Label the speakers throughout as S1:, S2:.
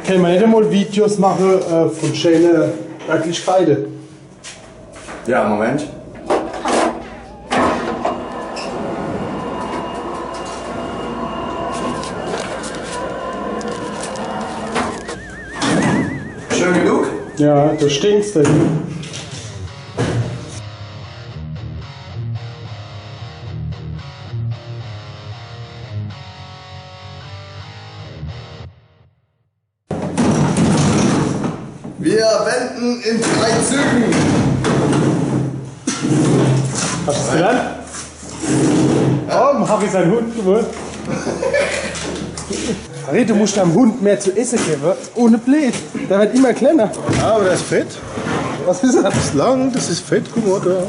S1: Können wir nicht einmal Videos machen von schönen Örtlichkeiten?
S2: Ja, Moment. Schön genug?
S1: Ja, du stinkst denn.
S2: Wir wenden in 3 Zügen.
S1: Hast du es gelernt? Oh, Harry seinen Hund gewohnt. Harry, du musst deinem Hund mehr zu essen geben. Ohne Blöd. Der wird immer kleiner.
S3: Ja, aber der ist fett.
S1: Was ist das?
S3: Das ist lang, das ist fett, guck mal da.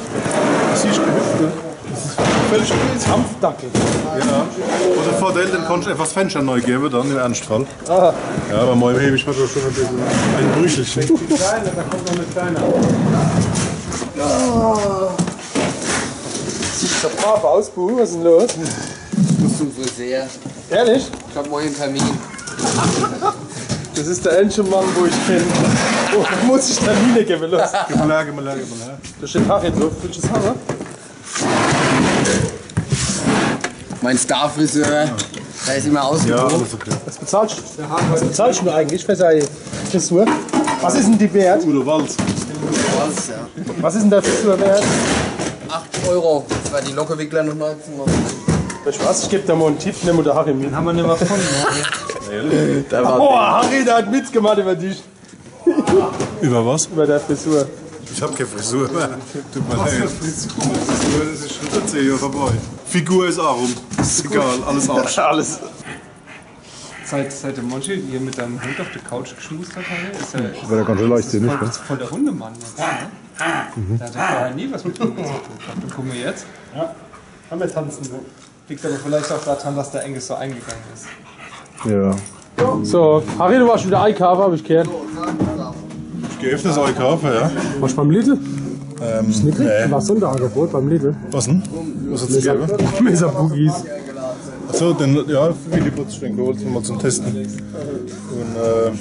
S3: Das ist gehüpft. Das ist völlig okay.
S1: Kampfdackel.
S3: Ja. Und der Vorteil, den kannst du einfach das Fenster neu geben, dann im Ernstfall.
S1: Aha.
S3: Ja, bei meinem hebe ich mir schon ein bisschen ein Brüchelchen.
S1: Die Kleine, da kommt noch eine kleine. Sieht so brav aus, Bu. Was ist denn los?
S4: Ich muss zum Friseur.
S1: Ehrlich?
S4: Ich hab morgen einen Termin.
S1: Das ist der einzige Mann, wo ich kenne. Oh, da muss ich Termine geben lassen.
S3: Gib mal her, gib mal her, gib mal her.
S1: Da steht Harry drauf. Willst du das haben?
S4: Mein Star-Friseur, der ist immer
S3: Ja,
S4: ausgebucht.
S3: alles okay.
S1: Was bezahlst du eigentlich für seine Frisur? Was ist denn die wert?
S3: Udo Walz.
S4: Was, ja.
S1: Was ist denn der Frisur wert?
S4: 8 €. Das war die Lockerwickler noch 19 Mal.
S1: Weißt du was? Ich gebe dir mal einen Tipp, nimm der Harry mit.
S5: Haben wir nicht mehr gefunden.
S4: Der war
S1: Oh, Harry, der hat mitgemacht über dich.
S3: Über was?
S1: Über der Frisur.
S3: Ich hab keine Frisur mehr. Tut mir leid. Frisur, das ist schon 10 Jahre vorbei. Figur ist auch rum. Ist egal, alles Arsch.
S1: Alles.
S5: Seit der Monchi hier mit deinem Hund auf der Couch geschmust hat, ist er
S3: War der ganz schön leichtsinnig,
S5: voll, voll der Hundemann jetzt. Ne? Da hat er nie was mit Hunden zu tun gehabt. Und gucken wir jetzt.
S1: Ja, haben wir tanzen.
S5: Liegt aber vielleicht auch daran, dass der Engel so eingegangen ist.
S3: Ja.
S1: So, Harry, du warst wieder einkaufen, habe ich gehört.
S3: Ich gehe öfters euch kaufen, ja.
S1: Warst du beim Lidl?
S3: Nee.
S1: War Sonderangebot beim Lidl.
S3: Was denn? Was hat's gegeben?
S1: Messer-Boogies.
S3: Achso, den ja, Willi-Putzschwenk geholt, mal zum Testen. Und da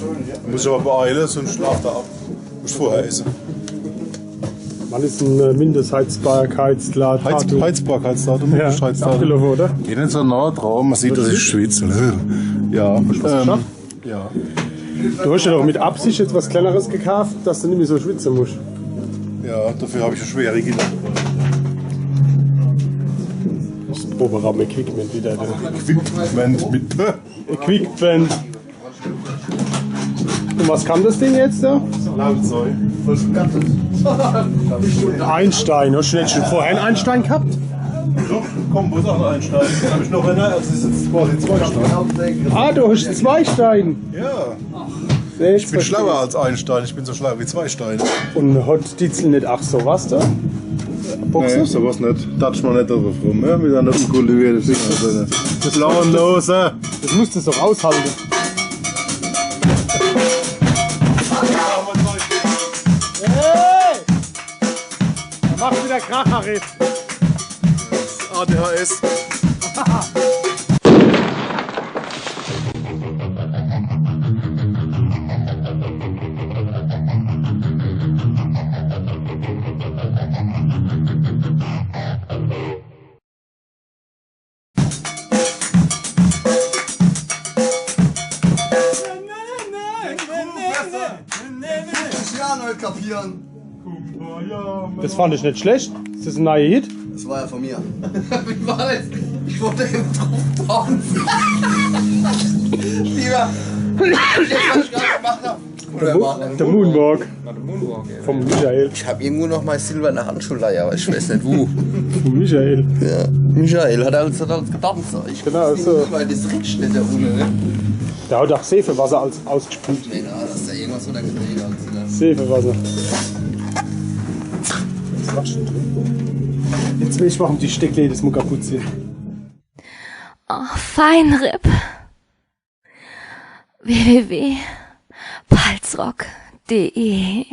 S3: muss ich aber beeilen, sonst schlaft er ab. Muss vorher essen.
S1: Wann ist ein Mindestheizbarkeitsdatum?
S3: Heizbarkeitsdatum,
S1: Ja,
S3: Heizdatum.
S1: abgelaufen, oder?
S3: Geht nicht so nah drauf, man sieht, dass ich schwitze. Ja,
S1: geschafft?
S3: ja.
S1: Du hast ja doch mit Absicht jetzt was Kleineres gekauft, dass du nicht mehr so schwitzen musst.
S3: Ja, dafür habe ich eine schwere Gitter.
S1: Das Proberaum Equipment wieder.
S3: Equipment mit
S1: Equipment. Und was kann das Ding jetzt da?
S3: Lautzeug.
S1: Einstein. Hast du nicht schon vorher einen Einstein gehabt?
S3: Doch, komm, wo ist auch ein Einstein? Da habe ich noch einen, also das ist jetzt quasi 2 Steine.
S1: Ah, du hast 2 Steine.
S3: Ja,
S1: Nee,
S3: ich bin schlauer als Einstein, ich bin so schlau wie 2 Steine.
S1: Und hat Ditzel nicht auch sowas da?
S3: Nee,
S1: Boxer?
S3: sowas nicht. Touch mal nicht darauf rum, ja? Mit einer unkultivierten Finger. Das blauen Lose.
S1: Das musst du doch aushalten. Hey! Mach wieder Krach, Harry.
S3: ADHS.
S2: Kapieren.
S1: Das fand ich nicht schlecht. Ist das ein neuer Hit?
S2: Das war ja von mir. Wie war das? Ich wurde im Trupp tanzen. Lieber. Was ich gerade gemacht habe.
S1: Der Moonwalk
S5: Na, der Moonwalk, ey.
S1: vom Michael.
S4: Ich hab irgendwo noch mal silberne Handschuhe, aber ich weiß nicht wo.
S1: Vom Michael.
S4: Ja. Michael hat alles getanzt. Ich
S1: Genau, so.
S4: Weil das riecht nicht da unten, ne?
S1: Der hat auch Sefewasser ausgespült.
S4: Nee, na, dass da irgendwas oder gedreht hat. Ne?
S1: Sefewasser. Was machst du denn? Jetzt will ich machen, die Steckläden, das muss kaputt sein.
S6: Oh, Feinripp. www.palzrock.de